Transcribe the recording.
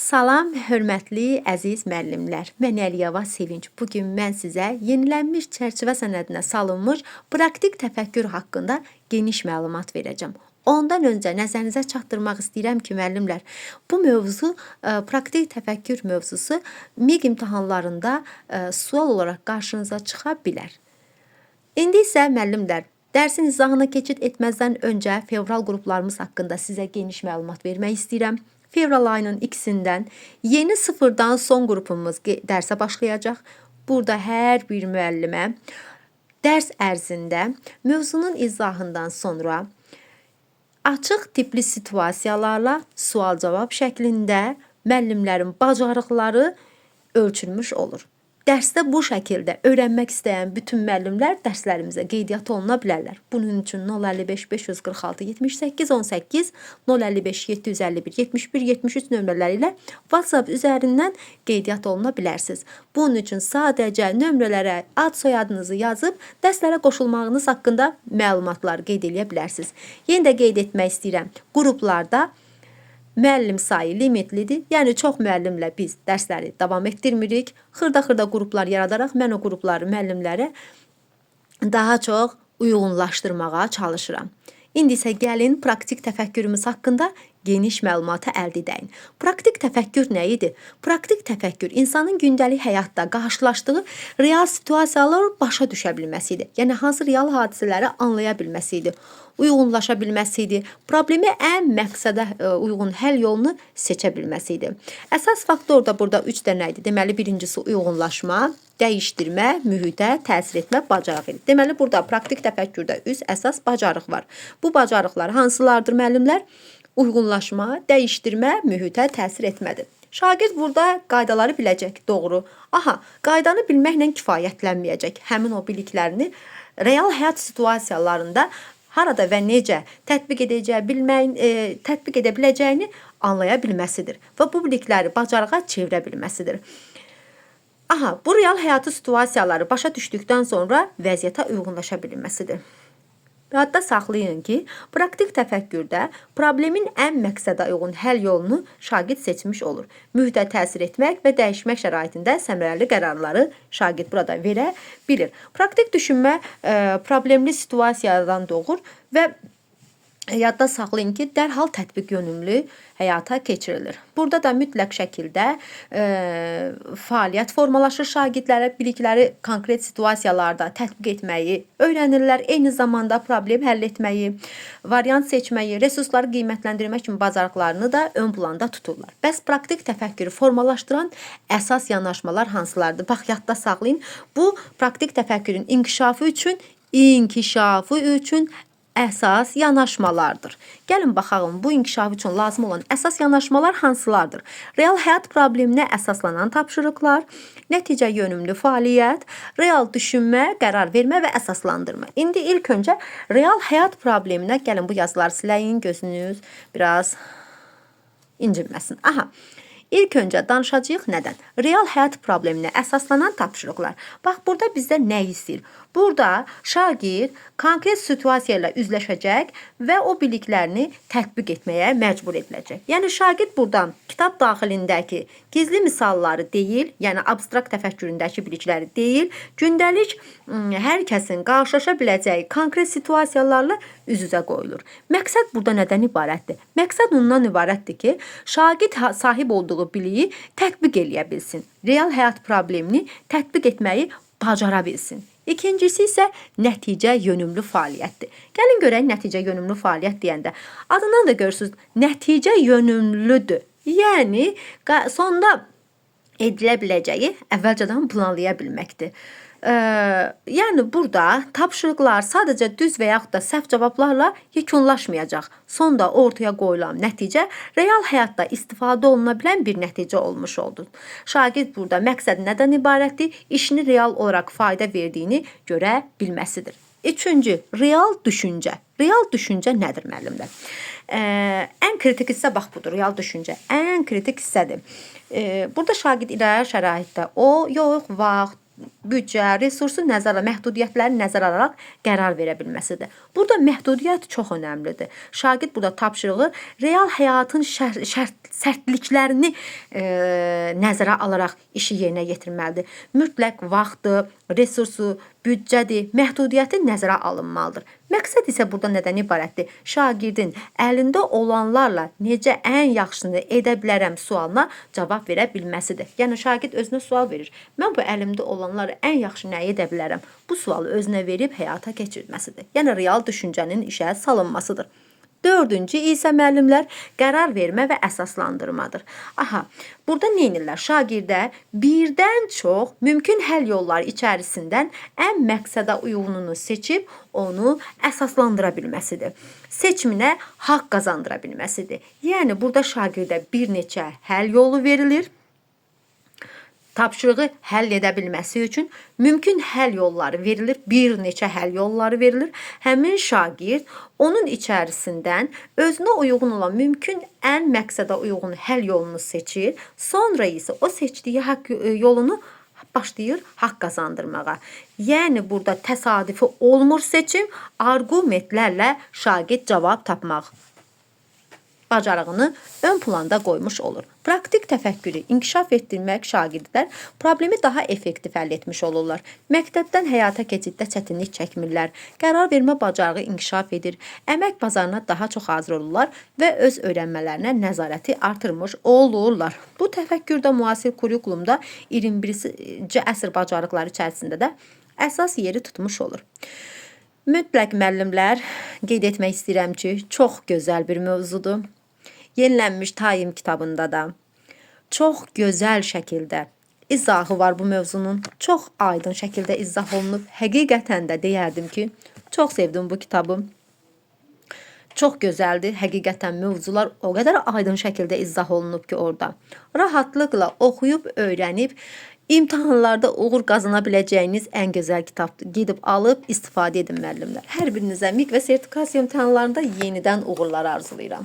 Salam, hörmətli, əziz müəllimlər. Mən Əliyava Sevinç. Bugün mən sizə yenilənmiş çərçivə sənədinə salınmış praktik təfəkkür haqqında geniş məlumat verəcəm. Ondan öncə nəzərinizə çatdırmaq istəyirəm ki, müəllimlər, bu mövzu, praktik təfəkkür mövzusu MİQ imtahanlarında sual olaraq qarşınıza çıxa bilər. İndi isə müəllimlər, dərsin izahına keçid etməzdən öncə fevral qruplarımız haqqında sizə geniş məlumat vermək istəyirəm. Fevral ayının 2-sindən yeni sıfırdan son qrupumuz dərsə başlayacaq. Burada hər bir müəllimə dərs ərzində mövzunun izahından sonra açıq tipli situasiyalarla sual-cavab şəklində müəllimlərin bacarıqları ölçülmüş olur. Dərsdə bu şəkildə öyrənmək istəyən bütün müəllimlər dərslərimizə qeydiyyat oluna bilərlər. Bunun üçün 055 546 78 18, 055 751 71 73 nömrələri ilə WhatsApp üzərindən qeydiyyat oluna bilərsiniz. Bunun üçün sadəcə nömrələrə ad soyadınızı yazıb dərslərə qoşulmağınız haqqında məlumatlar qeyd edə bilərsiniz. Yenə də qeyd etmək istəyirəm. Qruplarda müəllim sayı limitlidir. Yəni çox müəllimlə biz dərsləri davam etdirmirik. Xırda-xırda qruplar yaradaraq mən o qrupları müəllimlərə daha çox uyğunlaşdırmağa çalışıram. İndi isə gəlin praktik təfəkkürümüz haqqında geniş məlumata əldə edək. Praktik təfəkkür nə idi? Praktik təfəkkür insanın gündəlik həyatda qarşılaşdığı real situasiyaları başa düşə bilməsi idi. Yəni hansı real hadisələri anlaya bilməsi idi. Uyğunlaşa bilməsi idi. Problemi ən məqsədə uyğun həll yolunu seçə bilməsi idi. Əsas faktor da burada 3 dənə idi. Deməli, birincisi uyğunlaşma, dəyişdirmə, mühitə təsir etmə bacarığı idi. Deməli, burada praktik təfəkkürdə 3 əsas bacarıq var. Bu bacarıqlar hansılardır müəllimlər? Uyğunlaşma, dəyişdirmə, mühitə təsir etmədir. Şagird burada qaydaları biləcək, doğru. Qaydanı bilməklə kifayətlənməyəcək. Həmin o biliklərini real həyat situasiyalarında harada və necə tətbiq edə biləcəyini anlaya bilməsidir və bu bilikləri bacarığa çevirə bilməsidir. Bu real həyatı situasiyaları başa düşdükdən sonra vəziyyətə uyğunlaşa bilməsidir. Yadda saxlayın ki, praktik təfəkkürdə problemin ən məqsədə uyğun həll yolunu şagird seçmiş olur. Mühitə təsir etmək və dəyişmək şəraitində səmərəli qərarları şagird burada verə bilir. Praktik düşünmə problemli situasiyadan doğur və yadda saxlayın ki, dərhal tətbiq yönümlü həyata keçirilir. Burada da mütləq şəkildə fəaliyyət formalaşır. Şagirdlərə bilikləri konkret situasiyalarda tətbiq etməyi öyrənirlər. Eyni zamanda problem həll etməyi, variant seçməyi, resursları qiymətləndirmək kimi bacarıqlarını da ön planda tuturlar. Bəs praktik təfəkkürü formalaşdıran əsas yanaşmalar hansılardır? Bax, yadda saxlayın. Bu, praktik təfəkkürün inkişafı üçün əsas yanaşmalardır. Gəlin baxalım, bu inkişaf üçün lazım olan əsas yanaşmalar hansılardır? Real həyat probleminə əsaslanan tapşırıqlar, nəticə yönümlü fəaliyyət, real düşünmə, qərar vermə və əsaslandırma. İndi ilk öncə real həyat probleminə gəlin bu yazıları siləyin, gözünüz biraz incinməsin. İlk öncə danışacağıq nədən? Real həyat probleminə əsaslanan tapşırıqlar. Bax, burada bizdə nə istəyir? Burada şagird konkret situasiya ilə üzləşəcək və o biliklərini tətbiq etməyə məcbur ediləcək. Yəni, şagird buradan kitab daxilindəki gizli misalları deyil, yəni abstrakt təfəkküründəki bilikləri deyil, gündəlik hər kəsin qarşılaşa biləcəyi konkret situasiyalarla üz-üzə qoyulur. Məqsəd burada nədən ibarətdir? Məqsəd ondan ibarətdir ki, şagird sahib olduğu biliyi tətbiq eləyə bilsin. Real həyat problemini tətbiq etməyi bacara bilsin. İkincisi isə nəticə yönümlü fəaliyyətdir. Gəlin görək nəticə yönümlü fəaliyyət deyəndə. Adından da görürsünüz, nəticə yönümlüdür. Yəni, sonda edilə biləcəyi əvvəlcədən planlaya bilməkdir. Yəni, burada tapşırıqlar sadəcə düz və yaxud da səhv cavablarla yekunlaşmayacaq. Sonda ortaya qoyulan nəticə real həyatda istifadə oluna bilən bir nəticə olmuş oldu. Şagird burada məqsəd nədən ibarətdir? İşini real olaraq fayda verdiyini görə bilməsidir. Üçüncü, real düşüncə. Real düşüncə nədir, müəllimlər? Ən kritik hissə bax budur, real düşüncə. Ən kritik hissədir. Burada şagird irəli şəraitdə yox, vaxt, büdcə, resursu nəzərə, məhdudiyyətləri nəzərə alaraq qərar verə bilməsidir. Burada məhdudiyyət çox önəmlidir. Şagird burada tapşırığı real həyatın sərtliklərini nəzərə alaraq işi yerinə yetirməlidir. Mütləq vaxtı, resursu, büdcədir, məhdudiyyəti nəzərə alınmalıdır. Məqsəd isə burada nədən ibarətdir? Şagirdin əlində olanlarla necə ən yaxşısını edə bilərəm sualına cavab verə bilməsidir. Yəni şagird özünə sual verir. Mən bu əlimdə olanlarla ən yaxşı nə edə bilərəm? Bu sualı özünə verib həyata keçirməsidir. Yəni real düşüncənin işə salınmasıdır. Dördüncü isə müəllimlər qərar vermə və əsaslandırmadır. Aha, burada nə edirlər? Şagirdə birdən çox mümkün həll yolları içərisindən ən məqsədə uyğununu seçib onu əsaslandıra bilməsidir. Seçiminə haqq qazandıra bilməsidir. Yəni burada şagirdə bir neçə həll yolu verilir. Tapşırığı həll edə bilməsi üçün mümkün həll yolları verilir, bir neçə həll yolları verilir. Həmin şagird onun içərisindən özünə uyğun olan mümkün ən məqsədə uyğun həll yolunu seçir. Sonra isə o seçdiyi haqq yolunu başlayır haqq qazandırmağa. Yəni burada təsadüfi olmur seçim, arqumentlərlə şagird cavab tapmaq bacarığını ön planda qoymuş olur. Praktik təfəkkürü inkişaf etdirmək şagirdlər problemi daha effektiv həll etmiş olurlar. Məktəbdən həyata keçiddə çətinlik çəkmirlər. Qərar vermə bacarığı inkişaf edir. Əmək bazarına daha çox hazır olurlar və öz öyrənmələrinə nəzarəti artırmış olurlar. Bu təfəkkürdə müasir kurikulumda 21-ci əsr bacarıqları içərisində də əsas yeri tutmuş olur. Mütləq müəllimlər, qeyd etmək istəyirəm ki, çox gözəl bir mövzudur. Yenilənmiş Taim kitabında da çox gözəl şəkildə izahı var bu mövzunun. Çox aydın şəkildə izah olunub. Həqiqətən də deyərdim ki, çox sevdim bu kitabı. Çox gözəldir. Həqiqətən mövzular o qədər aydın şəkildə izah olunub ki orada. Rahatlıqla oxuyub, öyrənib, İmtahanlarda uğur qazana biləcəyiniz ən gözəl kitabdır. Gedib alıb istifadə edin müəllimlər. Hər birinizə MİQ və sertifikasiya imtahanlarında yenidən uğurlar arzulayıram.